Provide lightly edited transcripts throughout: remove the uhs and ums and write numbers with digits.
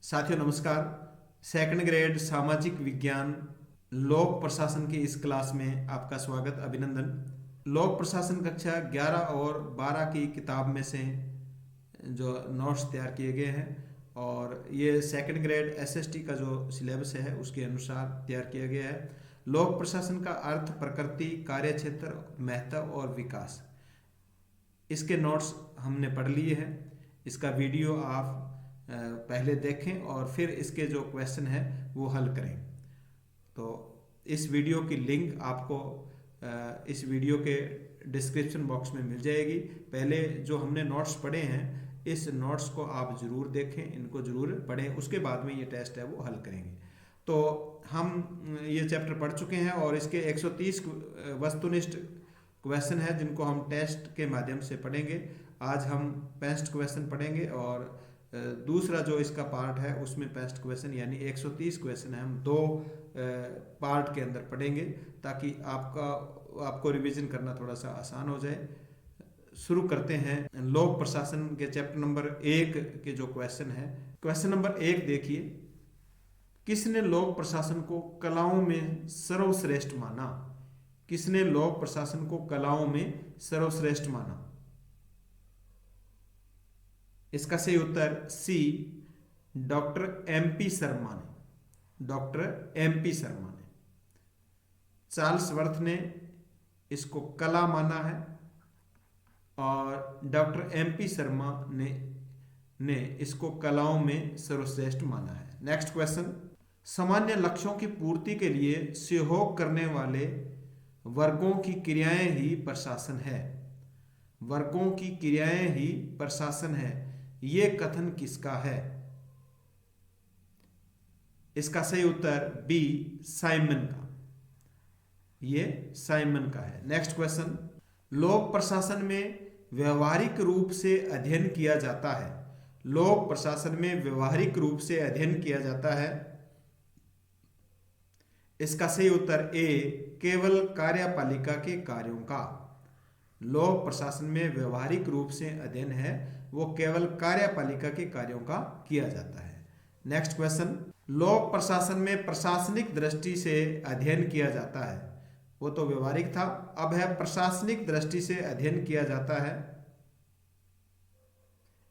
साथियों नमस्कार। Second grade सामाजिक विज्ञान लोक प्रशासन की इस क्लास में आपका स्वागत, अभिनंदन। लोक प्रशासन कक्षा 11 और 12 की किताब में से जो नोट्स तैयार किए गए हैं और ये सेकंड ग्रेड एसएसटी का जो सिलेबस है उसके अनुसार तैयार किया गया है। लोक प्रशासन का अर्थ, प्रकृति, कार्यक्षेत्र, महत्व और विकास, इसके नोट्स हमने पढ़ लिए हैं। इसका वीडियो आप पहले देखें और फिर इसके जो क्वेश्चन है वो हल करें। तो इस वीडियो की लिंक आपको इस वीडियो के डिस्क्रिप्शन बॉक्स में मिल जाएगी। पहले जो हमने नोट्स पढ़े हैं इस नोट्स को आप ज़रूर देखें, इनको ज़रूर पढ़ें, उसके बाद में ये टेस्ट है वो हल करेंगे। तो हम ये चैप्टर पढ़ चुके हैं और इसके 130 वस्तुनिष्ठ क्वेश्चन है जिनको हम टेस्ट के माध्यम से पढ़ेंगे। आज हम पेस्ट क्वेश्चन पढ़ेंगे और दूसरा जो इसका पार्ट है उसमें पेस्ट क्वेश्चन यानी 130 क्वेश्चन है हम दो पार्ट के अंदर पढ़ेंगे ताकि आपको रिवीजन करना थोड़ा सा आसान हो जाए। शुरू करते हैं लोक प्रशासन के चैप्टर नंबर 1 के जो क्वेश्चन है। क्वेश्चन नंबर 1 देखिए, किसने लोक प्रशासन को कलाओं में सर्वश्रेष्ठ माना? किसने लोक प्रशासन को कलाओं में सर्वश्रेष्ठ माना? इसका सही उत्तर सी, डॉक्टर एमपी शर्मा ने। डॉक्टर एमपी शर्मा ने। चार्ल्स वर्थ ने इसको कला माना है और डॉक्टर एमपी शर्मा ने इसको कलाओं में सर्वश्रेष्ठ माना है। नेक्स्ट क्वेश्चन, सामान्य लक्ष्यों की पूर्ति के लिए सहयोग करने वाले वर्गों की क्रियाएं ही प्रशासन है। वर्गों की क्रियाएं ही प्रशासन है, ये कथन किसका है? इसका सही उत्तर बी, साइमन का। ये साइमन का है। नेक्स्ट क्वेश्चन, लोक प्रशासन में व्यवहारिक रूप से अध्ययन किया जाता है। लोक प्रशासन में व्यवहारिक रूप से अध्ययन किया जाता है। इसका सही उत्तर ए, केवल कार्यपालिका के कार्यों का। लोक प्रशासन में व्यवहारिक रूप से अध्ययन है वो केवल कार्यपालिका के कार्यों का किया जाता है। नेक्स्ट क्वेश्चन, लोक प्रशासन में प्रशासनिक दृष्टि से अध्ययन किया जाता है। वो तो व्यवहारिक था, अब है प्रशासनिक दृष्टि से अध्ययन किया जाता है।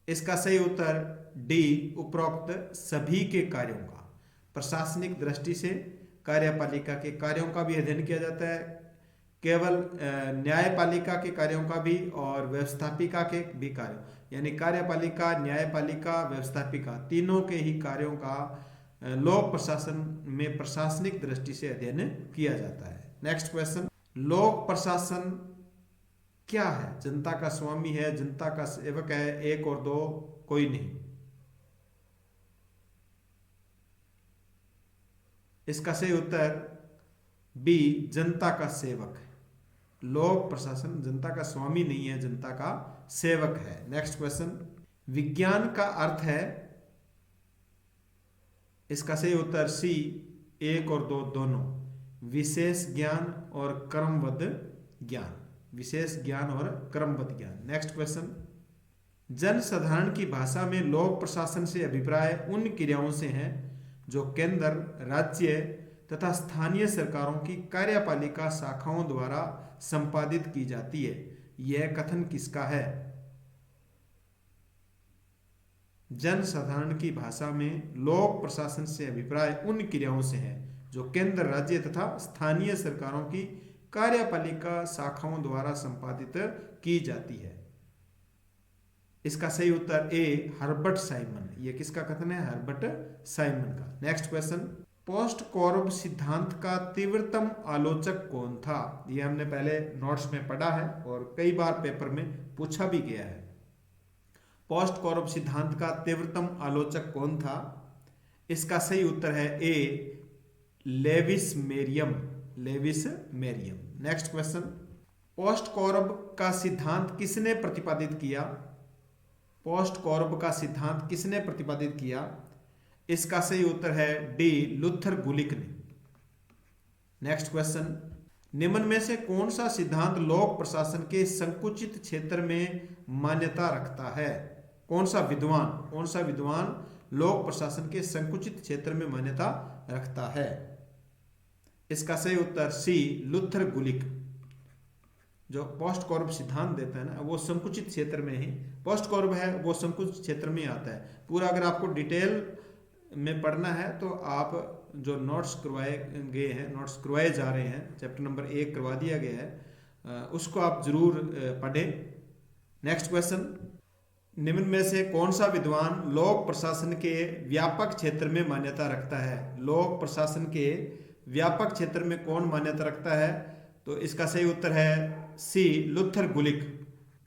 इसका सही उत्तर डी, उपरोक्त सभी के कार्यों का। प्रशासनिक दृष्टि से कार्यपालिका के कार्यों का भी अध्ययन किया जाता है, केवल न्यायपालिका के कार्यों का भी और व्यवस्थापिका के भी कार्यों, यानी कार्यपालिका, न्यायपालिका, व्यवस्थापिका तीनों के ही कार्यों का लोक प्रशासन में प्रशासनिक दृष्टि से अध्ययन किया जाता है। नेक्स्ट क्वेश्चन, लोक प्रशासन क्या है? जनता का स्वामी है, जनता का सेवक है, एक और दो, कोई नहीं। इसका सही उत्तर बी, जनता का सेवक है। लोक प्रशासन जनता का स्वामी नहीं है, जनता का सेवक है। नेक्स्ट क्वेश्चन, विज्ञान का अर्थ है। इसका सही उत्तर सी, एक और दो दोनों, विशेष ज्ञान और क्रमबद्ध ज्ञान। विशेष ज्ञान और क्रमबद्ध ज्ञान। नेक्स्ट क्वेश्चन, जनसाधारण की भाषा में लोक प्रशासन से अभिप्राय उन क्रियाओं से हैं जो केंद्र, राज्य तथा स्थानीय सरकारों की कार्यपालिका शाखाओं द्वारा संपादित की जाती है। यह कथन किसका है? जनसाधारण की भाषा में लोक प्रशासन से अभिप्राय उन क्रियाओं से है जो केंद्र, राज्य तथा स्थानीय सरकारों की कार्यपालिका शाखाओं द्वारा संपादित की जाती है। इसका सही उत्तर ए, हर्बर्ट साइमन। ये किसका कथन है? हर्बर्ट साइमन का। नेक्स्ट क्वेश्चन, पोस्ट कॉरब सिद्धांत का तीव्रतम आलोचक कौन था? ये हमने पहले नोट्स में पढ़ा है और कई बार पेपर में पूछा भी गया है। पोस्ट कॉरब सिद्धांत का तीव्रतम आलोचक कौन था? इसका सही उत्तर है A, Lewis Merriam. Lewis Merriam. Next question, POSDCORB का सिद्धांत किसने प्रतिपादित किया? पोस्ट कॉरब का सिद्धांत किसने प्रतिपादित किया? इसका सही उत्तर है डी, लुथर गुलिक ने। नेक्स्ट क्वेश्चन, निम्न में से कौन सा सिद्धांत लोक प्रशासन के संकुचित क्षेत्र में मान्यता रखता है? कौन सा विद्वान लोक प्रशासन के संकुचित क्षेत्र में मान्यता रखता है? इसका सही उत्तर सी, लुथर गुलिक। जो पोस्ट कॉर्ब सिद्धांत देता है ना, वो संकुचित क्षेत्र में ही, पोस्ट कॉर्ब है वो संकुचित क्षेत्र में आता है। पूरा अगर आपको डिटेल में पढ़ना है तो आप जो नोट्स करवाए गए हैं, नोट्स करवाए जा रहे हैं, चैप्टर नंबर 1 करवा दिया गया है, उसको आप जरूर पढ़ें। नेक्स्ट क्वेश्चन, निम्न में से कौन सा विद्वान लोक प्रशासन के व्यापक क्षेत्र में मान्यता रखता है? लोक प्रशासन के व्यापक क्षेत्र में कौन मान्यता रखता है? तो इसका सही उत्तर है सी, लुथर गुलिक।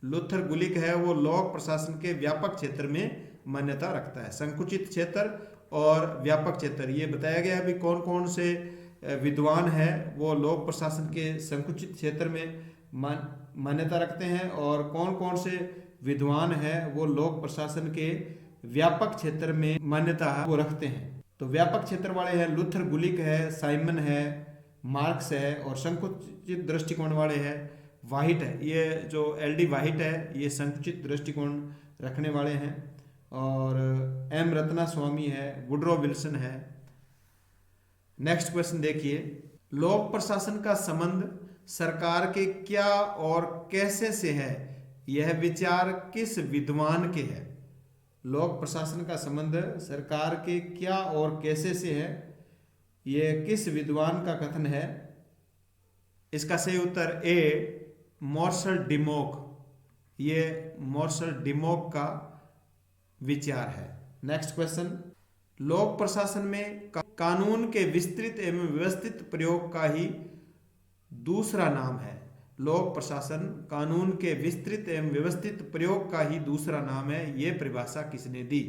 लुथर गुलिक है वो लोक प्रशासन के व्यापक क्षेत्र में मान्यता रखता है। संकुचित क्षेत्र और व्यापक क्षेत्र ये बताया गया अभी कौन कौन से विद्वान है वो लोक प्रशासन के संकुचित क्षेत्र में मान्यता रखते हैं, और कौन कौन से विद्वान है वो लोक प्रशासन के व्यापक क्षेत्र में मान्यता वो रखते हैं। तो व्यापक क्षेत्र वाले हैं लुथर गुलिक है, साइमन है, मार्क्स है, और संकुचित दृष्टिकोण वाले हैं वाहिट है। ये जो एल डी वाहिट है ये संकुचित दृष्टिकोण रखने वाले हैं, और एम रत्ना स्वामी है, वुड्रो विल्सन है। नेक्स्ट क्वेश्चन देखिए, लोक प्रशासन का संबंध सरकार के क्या और कैसे से है? यह विचार किस विद्वान के है? लोक प्रशासन का संबंध सरकार के क्या और कैसे से है, यह किस विद्वान का कथन है? इसका सही उत्तर ए, मार्शल डिमोक। ये मार्शल डिमोक का विचार है। नेक्स्ट क्वेश्चन, लोक प्रशासन में कानून के विस्तृत एवं व्यवस्थित प्रयोग का ही दूसरा नाम है। लोक प्रशासन कानून के विस्तृत एवं व्यवस्थित प्रयोग का ही दूसरा नाम है, यह परिभाषा किसने दी?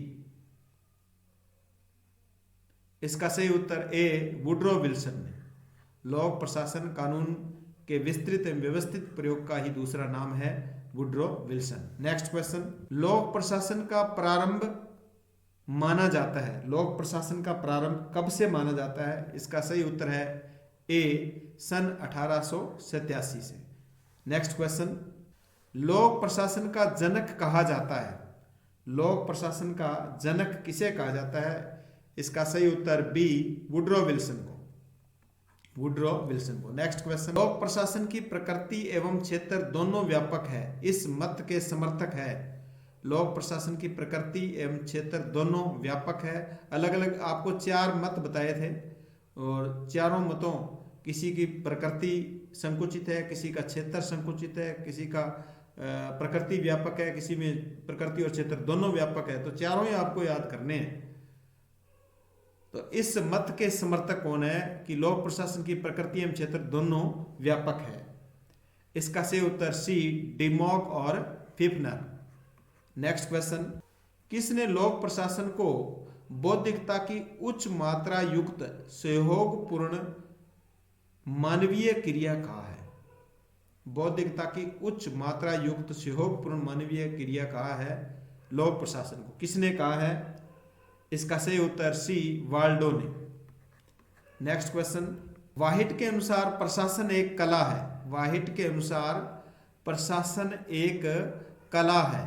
इसका सही उत्तर ए, वुड्रो विल्सन ने। लोक प्रशासन कानून के विस्तृत एवं व्यवस्थित प्रयोग का ही दूसरा नाम है, वुड्रो विल्सन। नेक्स्ट क्वेश्चन, लोक प्रशासन का प्रारंभ माना जाता है, लोक प्रशासन का प्रारंभ कब से माना जाता है? इसका सही उत्तर है ए, सन 1887 से। नेक्स्ट क्वेश्चन, लोक प्रशासन का जनक कहा जाता है, लोक प्रशासन का जनक किसे कहा जाता है? इसका सही उत्तर बी, वुड्रो विल्सन को, वुड्रो विल्सन को। नेक्स्ट क्वेश्चन, लोक प्रशासन की प्रकृति एवं क्षेत्र दोनों व्यापक है, इस मत के समर्थक है? लोक प्रशासन की प्रकृति एवं क्षेत्र दोनों व्यापक है। अलग अलग आपको 4 मत बताए थे, और चारों मतों, किसी की प्रकृति संकुचित है, किसी का क्षेत्र संकुचित है, किसी का प्रकृति व्यापक है, किसी में प्रकृति और क्षेत्र दोनों व्यापक है। तो चारों ही आपको याद करने हैं। तो इस मत के समर्थक कौन है कि लोक प्रशासन की प्रकृति एवं क्षेत्र दोनों व्यापक है? इसका सही उत्तर सी, डिमॉक और फिफ्नर। नेक्स्ट क्वेश्चन, किसने लोक प्रशासन को बौद्धिकता की उच्च मात्रा युक्त सहयोगपूर्ण मानवीय क्रिया कहा है? बौद्धिकता की उच्च मात्रा युक्त सहयोगपूर्ण मानवीय क्रिया कहा है लोक प्रशासन को, किसने कहा है? इसका सही उत्तर सी, वाल्डो ने। नेक्स्ट क्वेश्चन, वाहिट के अनुसार प्रशासन एक कला है, वाहिट के अनुसार प्रशासन एक कला है,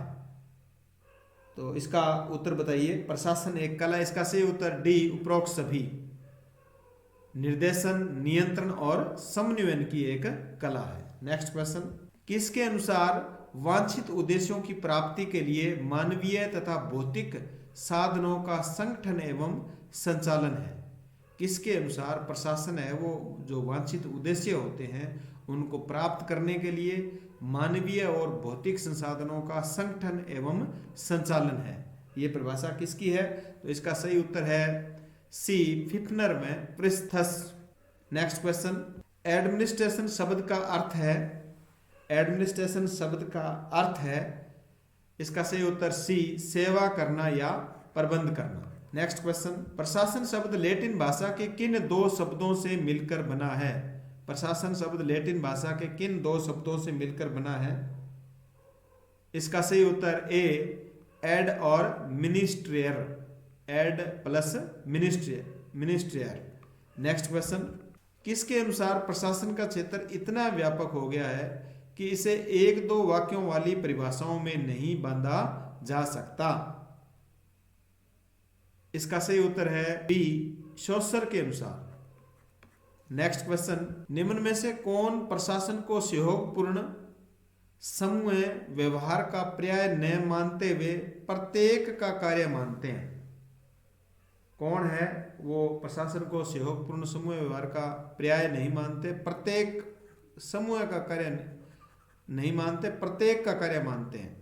तो इसका उत्तर बताइए। प्रशासन एक कला, इसका सही उत्तर डी, उपरोक्त सभी। निर्देशन, नियंत्रण और समन्वयन की एक कला है। नेक्स्ट क्वेश्चन, किसके अनुसार वांछित उद्देश्यों की प्राप्ति के लिए मानवीय तथा भौतिक साधनों का संगठन एवं संचालन है? किसके अनुसार प्रशासन है वो जो वांछित उद्देश्य होते हैं उनको प्राप्त करने के लिए मानवीय और भौतिक संसाधनों का संगठन एवं संचालन है? ये परिभाषा किसकी है? तो इसका सही उत्तर है सी, फिफ्नर में प्रिस्थस। नेक्स्ट क्वेश्चन, एडमिनिस्ट्रेशन शब्द का अर्थ है, एडमिनिस्ट्रेशन शब्द का अर्थ है, इसका सही उत्तर सी, सेवा करना या प्रबंध करना। नेक्स्ट क्वेश्चन, प्रशासन शब्द लैटिन भाषा के किन 2 शब्दों से मिलकर बना है? प्रशासन शब्द लैटिन भाषा के किन 2 शब्दों से मिलकर बना है? इसका सही उत्तर ए, एड और मिनिस्ट्रियर, एड प्लस मिनिस्ट्रियर। नेक्स्ट क्वेश्चन, किसके अनुसार प्रशासन का क्षेत्र इतना व्यापक हो गया है कि इसे 1-2 वाक्यों वाली परिभाषाओं में नहीं बांधा जा सकता? इसका सही उत्तर है बी, शोसर के अनुसार। नेक्स्ट क्वेश्चन, निम्न में से कौन प्रशासन को सहयोगपूर्ण समूह व्यवहार का पर्याय न मानते हुए प्रत्येक का कार्य मानते हैं? कौन है वो प्रशासन को सहयोगपूर्ण समूह व्यवहार का पर्याय नहीं मानते, प्रत्येक समूह का कार्य नहीं मानते, प्रत्येक का कार्य मानते हैं?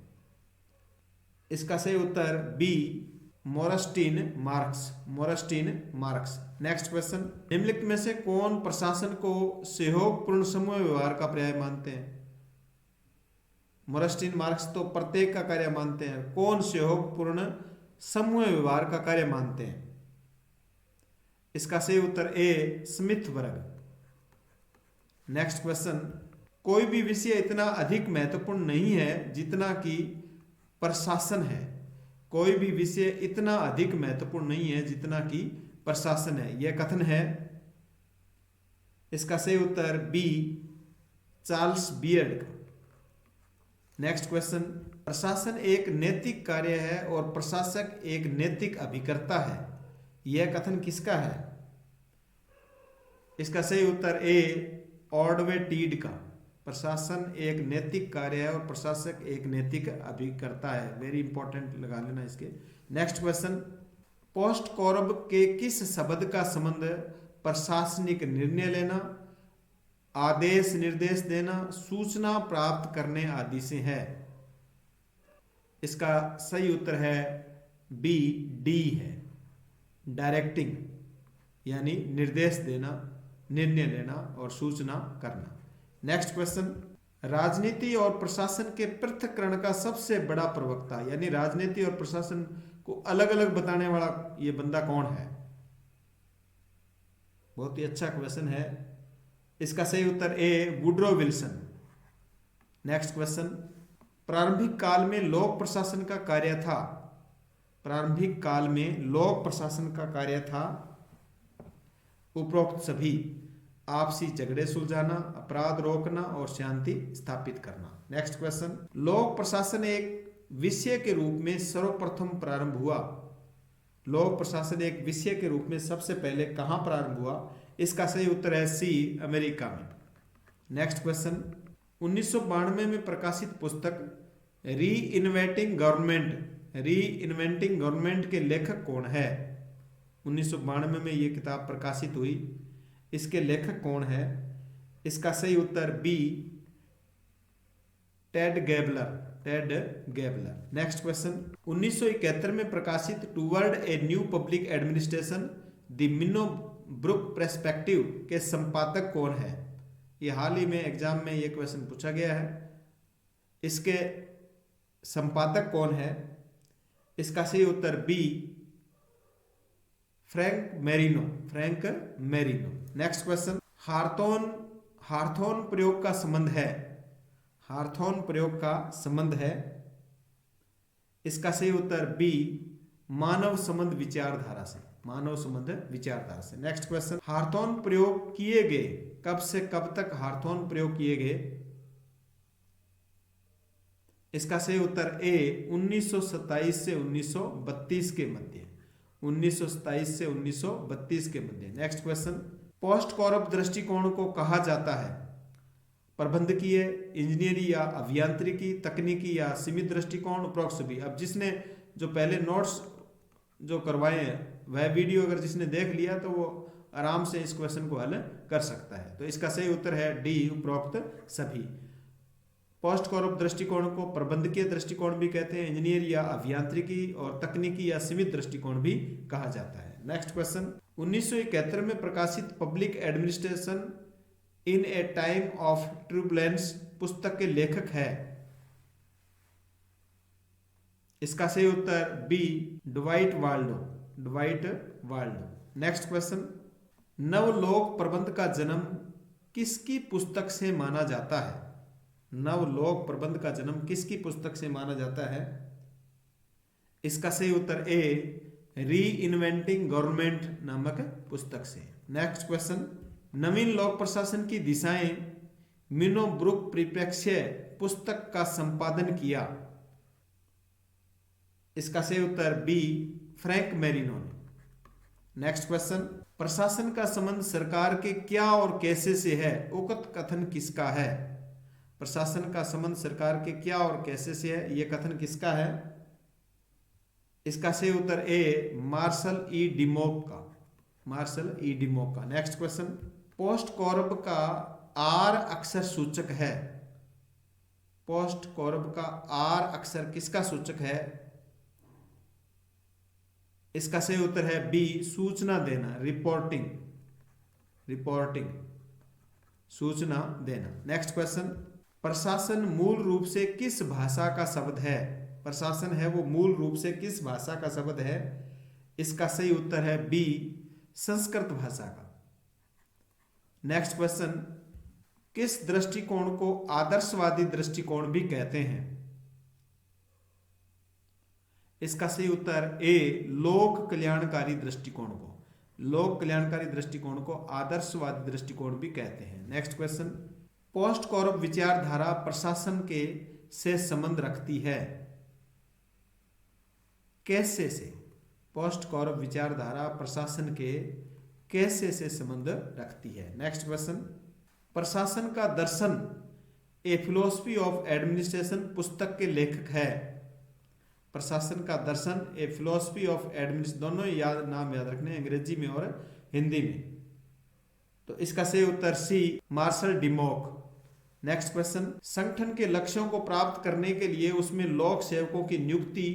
इसका सही उत्तर B, Morstein Marx. Morstein Marx. Next question, निम्नलिखित में से कौन प्रशासन को सहयोगपूर्ण समूह व्यवहार का पर्याय मानते हैं? मोरस्टीन मार्क्स तो प्रत्येक का कार्य मानते हैं, कौन सहयोगपूर्ण समूह व्यवहार का कार्य मानते हैं? इसका सही उत्तर ए, स्मिथ वर्ग। नेक्स्ट क्वेश्चन, कोई भी विषय इतना अधिक महत्वपूर्ण नहीं है जितना कि प्रशासन है। कोई भी विषय इतना अधिक महत्वपूर्ण नहीं है जितना कि प्रशासन है, यह कथन है। इसका सही उत्तर बी, चार्ल्स बियर्ड का। नेक्स्ट क्वेश्चन, प्रशासन एक नैतिक कार्य है और प्रशासक एक नैतिक अभिकर्ता है, यह कथन किसका है? इसका सही उत्तर ए, ऑर्डवे टीड का। प्रशासन एक नैतिक कार्य है और प्रशासक एक नैतिक अभिकर्ता है। वेरी इंपॉर्टेंट लगा लेना इसके। नेक्स्ट क्वेश्चन, पोस्ट कौरव के किस शब्द का संबंध प्रशासनिक निर्णय लेना, आदेश निर्देश देना, सूचना प्राप्त करने आदि से है? इसका सही उत्तर है बी, डी है, डायरेक्टिंग, यानी निर्देश देना, निर्णय लेना और सूचना करना। नेक्स्ट क्वेश्चन, राजनीति और प्रशासन के पृथक्करण का सबसे बड़ा प्रवक्ता, यानी राजनीति और प्रशासन को अलग अलग बताने वाला ये बंदा कौन है? बहुत ही अच्छा क्वेश्चन है। इसका सही उत्तर ए, वुड्रो विल्सन। नेक्स्ट क्वेश्चन, प्रारंभिक काल में लोक प्रशासन का कार्य था। प्रारंभिक काल में लोक प्रशासन का कार्य था उपरोक्त सभी: आपसी झगड़े सुलझाना, अपराध रोकना और शांति स्थापित करना। नेक्स्ट क्वेश्चन, लोक प्रशासन एक विषय के रूप में सर्वप्रथम प्रारंभ हुआ। लोक प्रशासन एक विषय के रूप में सबसे पहले कहां प्रारंभ हुआ? इसका सही उत्तर है सी, अमेरिका में। नेक्स्ट क्वेश्चन, 1992 में प्रकाशित पुस्तक री इन्वेंटिंग गवर्नमेंट के लेखक कौन है? 1992 में ये किताब प्रकाशित हुई, इसके लेखक कौन है? इसका सही उत्तर B, Ted Gabler. Next question, 1971 में प्रकाशित toward a new public administration the Minnowbrook perspective के संपादक कौन है? ये हाल ही में एग्जाम में ये क्वेश्चन पूछा गया है। इसके संपादक कौन है? इसका सही उत्तर B, Frank Marini. Next question, हार्थोन प्रयोग का संबंध है। इसका सही उत्तर बी, मानव संबंध विचारधारा से। नेक्स्ट क्वेश्चन, हार्थोन प्रयोग किए गए, कब से कब तक हार्थोन प्रयोग किए गए? इसका सही उत्तर ए, 1927 से 1932 के मध्य। 1927 से 1932 के मध्य। नेक्स्ट क्वेश्चन, पोस्ट कौरव दृष्टिकोण को कहा जाता है प्रबंधकीय, इंजीनियरिंग या अभियांत्रिकी, तकनीकी या सीमित दृष्टिकोण, उपरोक्त सभी। अब जिसने जो पहले नोट्स जो करवाए हैं वह वीडियो अगर जिसने देख लिया तो वो आराम से इस क्वेश्चन को हल कर सकता है। तो इसका सही उत्तर है डी, उपरोक्त सभी। पोस्ट कौरव दृष्टिकोण को प्रबंधकीय दृष्टिकोण भी कहते हैं, इंजीनियर या अभियांत्रिकी और तकनीकी या सीमित दृष्टिकोण भी कहा जाता है। नेक्स्ट क्वेश्चन, 1971 में प्रकाशित public administration in a time of turbulence पुस्तक के लेखक है? इसका सही उत्तर B, Dwight Waldo. Next question, नवलोक प्रबंध का जन्म किसकी पुस्तक से माना जाता है? नवलोक प्रबंध का जन्म किसकी पुस्तक से माना जाता है? इसका सही उत्तर ए, री इन्वेंटिंग गवर्नमेंट नामक पुस्तक से। नेक्स्ट क्वेश्चन, नवीन लोक प्रशासन की दिशाएं मिनो ब्रुक परिप्रेक्ष्य पुस्तक का संपादन किया? इसका सही उत्तर बी, फ्रैंक मेरिनो ने। नेक्स्ट क्वेश्चन, प्रशासन का संबंध सरकार के क्या और कैसे से है? उक्त कथन किसका है? प्रशासन का संबंध सरकार के क्या और कैसे से है, यह कथन किसका है? इसका सही उत्तर ए मार्शल ई डिमोक का, मार्शल ई डिमोक का। नेक्स्ट क्वेश्चन, पोस्ट कॉर्ब का आर अक्षर सूचक है। पोस्ट कॉर्ब का आर अक्षर किसका सूचक है? इसका सही उत्तर है बी सूचना देना, रिपोर्टिंग, रिपोर्टिंग, सूचना देना। नेक्स्ट क्वेश्चन, प्रशासन मूल रूप से किस भाषा का शब्द है? प्रशासन है वो मूल रूप से किस भाषा का शब्द है? इसका सही उत्तर है बी संस्कृत भाषा का। नेक्स्ट क्वेश्चन, किस दृष्टिकोण को आदर्शवादी दृष्टिकोण भी कहते हैं? इसका सही उत्तर ए लोक कल्याणकारी दृष्टिकोण को, लोक कल्याणकारी दृष्टिकोण को आदर्शवादी दृष्टिकोण भी कहते हैं। नेक्स्ट क्वेश्चन, पोस्ट कॉर्ब विचारधारा प्रशासन के से संबंध रखती है, कैसे से? पोस्ट कॉर्ब विचारधारा प्रशासन के कैसे से संबंध रखती है। नेक्स्ट क्वेश्चन, प्रशासन का दर्शन ए फिलोसफी ऑफ एडमिनिस्ट्रेशन पुस्तक के लेखक है। प्रशासन का दर्शन ए फिलोसफी ऑफ एडमिनिस्ट्रेशन, दोनों नाम याद रखने, अंग्रेजी में और हिंदी में। तो इसका सही उत्तर सी मार्शल डिमोक। नेक्स्ट क्वेश्चन, संगठन के लक्ष्यों को प्राप्त करने के लिए उसमें लोक सेवकों की नियुक्ति,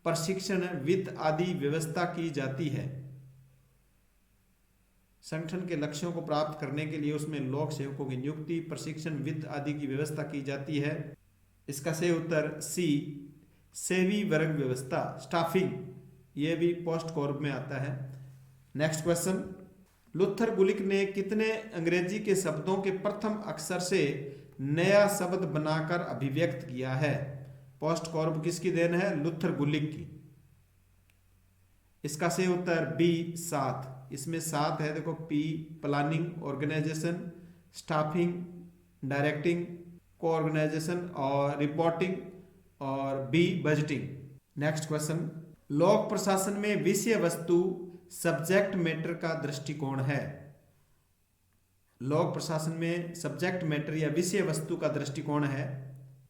प्रशिक्षण, वित्त आदि व्यवस्था की जाती है। संगठन के लक्ष्यों को प्राप्त करने के लिए उसमें लोक सेवकों की नियुक्ति, प्रशिक्षण, वित्त आदि की व्यवस्था की जाती है। इसका सही उत्तर सी सेवी वर्ग व्यवस्था, स्टाफिंग, यह भी पोस्ट कॉर्ब में आता है। नेक्स्ट क्वेश्चन, लुथर गुलिक ने कितने अंग्रेजी के शब्दों के प्रथम अक्षर से नया शब्द बनाकर अभिव्यक्त किया है? पोस्ट कॉर्ब किसकी देन है? लुथर गुलिक की। इसका सही उत्तर बी 7। इसमें 7 है, देखो, P planning, organisation, staffing, directing, coorganisation और रिपोर्टिंग, और बी बजटिंग। नेक्स्ट क्वेश्चन, लोक प्रशासन में विषय वस्तु सब्जेक्ट मैटर का दृष्टिकोण है। लोक प्रशासन में सब्जेक्ट मैटर या विषय वस्तु का दृष्टिकोण है।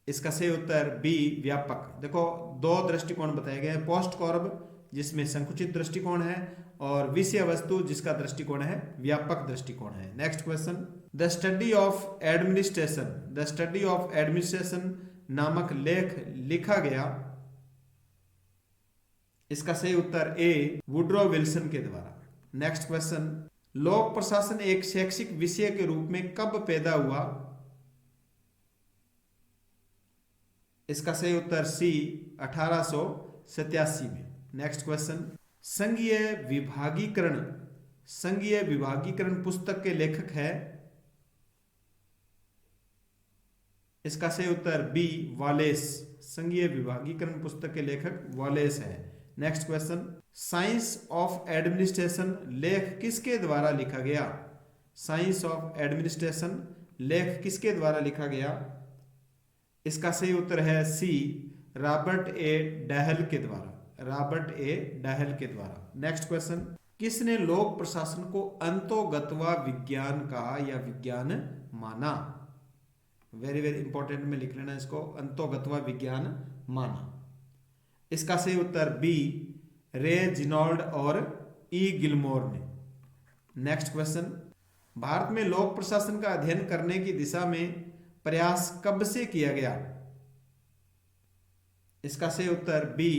इसका सही उत्तर बी व्यापक। देखो, दो दृष्टिकोण बताए गए हैं, पोस्ट कॉर्ब जिसमें संकुचित दृष्टिकोण है और विषय वस्तु जिसका दृष्टिकोण है व्यापक दृष्टिकोण है। Next question, the study of administration, the study of administration नामक लेख लिखा गया। इसका सही उत्तर ए वुड्रो विल्सन के द्वारा। नेक्स्ट क्वेश्चन, लोक प्रशासन एक शैक्षिक विषय के रूप में कब पैदा हुआ? इसका सही उत्तर सी 1887 में। नेक्स्ट क्वेश्चन, संघीय विभागीकरण, संघीय विभागीकरण पुस्तक के लेखक है। इसका सही उत्तर बी वालेस, संघीय विभागीकरण पुस्तक के लेखक वालेस है। Next question, science of administration लेख किसके द्वारा लिखा गया? साइंस ऑफ एडमिनिस्ट्रेशन लेख किसके द्वारा लिखा गया? इसका सही उत्तर है सी रॉबर्ट ए डहल के द्वारा, रॉबर्ट ए डहल के द्वारा। नेक्स्ट क्वेश्चन, किसने लोक प्रशासन को अंतोगत्वा विज्ञान कहा या विज्ञान माना? वेरी वेरी इंपॉर्टेंट में लिख लेना इसको, अंतोगत्वा विज्ञान माना। इसका सही उत्तर बी रे जिनॉल्ड और ई गिलमोर ने। नेक्स्ट क्वेश्चन, भारत में लोक प्रशासन का अध्ययन करने की दिशा में प्रयास कब से किया गया? इसका सही उत्तर बी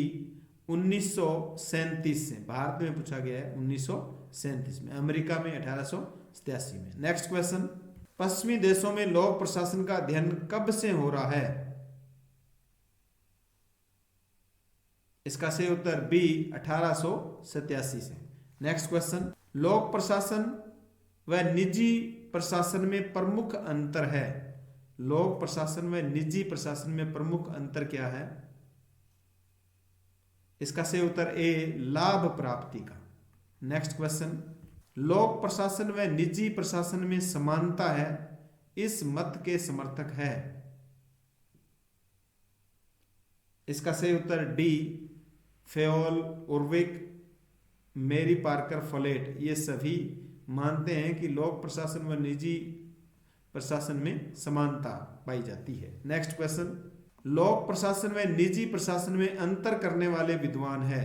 1937 से। भारत में पूछा गया है 1937 में, अमेरिका में 1887 में। नेक्स्ट क्वेश्चन, पश्चिमी देशों में लोक प्रशासन का अध्ययन कब से हो रहा है? इसका सही उत्तर बी 1887 से। नेक्स्ट क्वेश्चन, लोक प्रशासन व निजी प्रशासन में प्रमुख अंतर है। लोक प्रशासन व निजी प्रशासन में प्रमुख अंतर क्या है? इसका सही उत्तर ए लाभ प्राप्ति का। नेक्स्ट क्वेश्चन, लोक प्रशासन व निजी प्रशासन में समानता है, इस मत के समर्थक है। इसका सही उत्तर डी फेओल, उर्विक, मेरी पार्कर फोलेट, ये सभी मानते हैं कि लोक प्रशासन व निजी प्रशासन में समानता पाई जाती है। नेक्स्ट क्वेश्चन, लोक प्रशासन व निजी प्रशासन में अंतर करने वाले विद्वान है।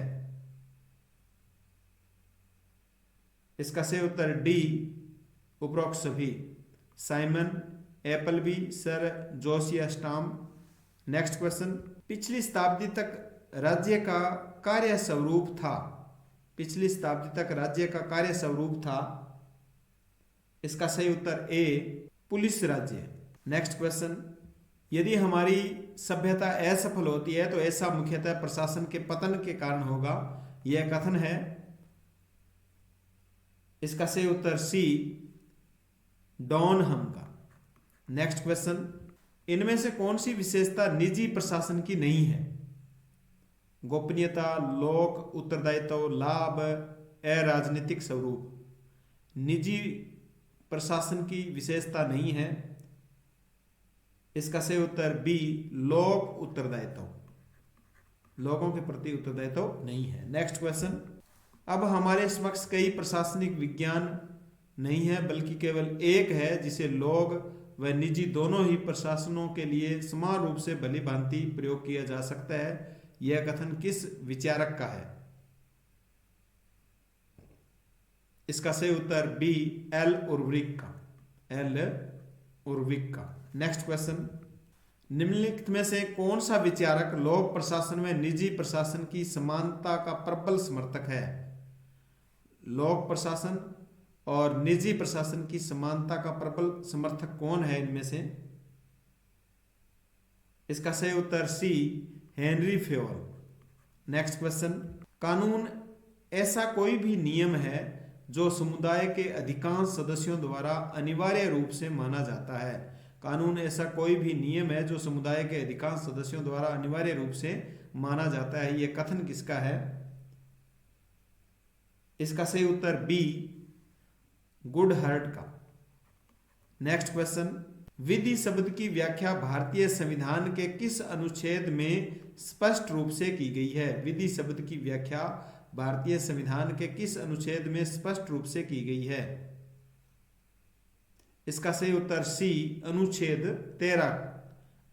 इसका सही उत्तर डी, उपरोक्त सभी, Simon, Appleby, sir Josiah Stamp. Next question, पिछली शताब्दी तक राज्य का कार्य स्वरूप था। पिछली शताब्दी तक राज्य का कार्य स्वरूप था। इसका सही उत्तर ए, पुलिस राज्य। नेक्स्ट क्वेश्चन, यदि हमारी सभ्यता असफल होती है तो ऐसा मुख्यतः प्रशासन के पतन के कारण होगा, यह कथन है। इसका सही उत्तर सी, डॉनहम का। नेक्स्ट क्वेश्चन, इनमें से कौन सी विशेषता निजी प्रशासन की नहीं है? गोपनीयता, लोक उत्तरदायित्व, लाभ, अराजनीतिक स्वरूप। निजी प्रशासन की विशेषता नहीं है। इसका सही उत्तर बी, लोक उत्तरदायित्व, लोगों के प्रति उत्तरदायित्व नहीं है। नेक्स्ट क्वेश्चन, अब हमारे समक्ष कई प्रशासनिक विज्ञान नहीं है बल्कि केवल एक है जिसे लोग व निजी दोनों ही प्रशासनों के लिए समान रूप से भली भांति प्रयोग किया जा सकता है। यह कथन किस विचारक का है? इसका सही उत्तर बी, एल उर्विक का, एल उर्विक का। नेक्स्ट क्वेश्चन, निम्नलिखित में से कौन सा विचारक लोक प्रशासन में निजी प्रशासन की समानता का प्रबल समर्थक है? लोक प्रशासन और निजी प्रशासन की समानता का प्रबल समर्थक कौन है इनमें से? इसका सही उत्तर सी, हेनरी फेवल। नेक्स्ट क्वेश्चन, कानून ऐसा कोई भी नियम है जो समुदाय के अधिकांश सदस्यों द्वारा अनिवार्य रूप से माना जाता है। कानून ऐसा कोई भी नियम है जो समुदाय के अधिकांश सदस्यों द्वारा अनिवार्य रूप से माना जाता है। यह कथन किसका है? इसका सही उत्तर बी, गुडहर्ट का। नेक्स्ट क्वेश्चन, विधि शब्द की व्याख्या भारतीय संविधान के किस अनुच्छेद में स्पष्ट रूप से की गई है? विधि शब्द की व्याख्या भारतीय संविधान के किस अनुच्छेद में स्पष्ट रूप से की गई है? इसका सही उत्तर सी, अनुच्छेद 13।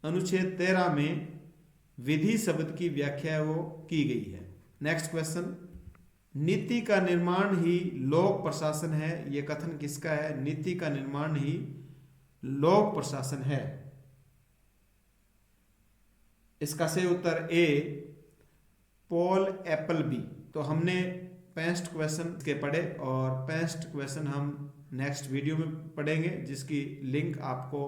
अनुच्छेद 13 में विधि शब्द की व्याख्या वो की गई है। नेक्स्ट क्वेश्चन, नीति का निर्माण ही लोक प्रशासन है। यह कथन किसका है? नीति का निर्माण ही लोक प्रशासन है। इसका सही उत्तर ए, पॉल एप्पलबी। तो हमने 65 क्वेश्चन के पढ़े और 65 क्वेश्चन हम नेक्स्ट वीडियो में पढ़ेंगे, जिसकी लिंक आपको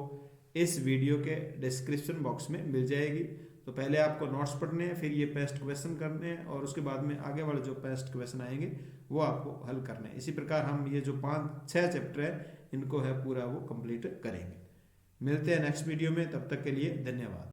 इस वीडियो के डिस्क्रिप्शन बॉक्स में मिल जाएगी। तो पहले आपको नोट्स पढ़ने हैं, फिर ये 65 क्वेश्चन करने हैं और उसके बाद में आगे वाले जो 65 क्वेश्चन आएंगे वो आपको हल करने हैं। इसी प्रकार हम ये जो 5-6 चैप्टर है इनको है पूरा वो कंप्लीट करेंगे। मिलते हैं नेक्स्ट वीडियो में, तब तक के लिए धन्यवाद।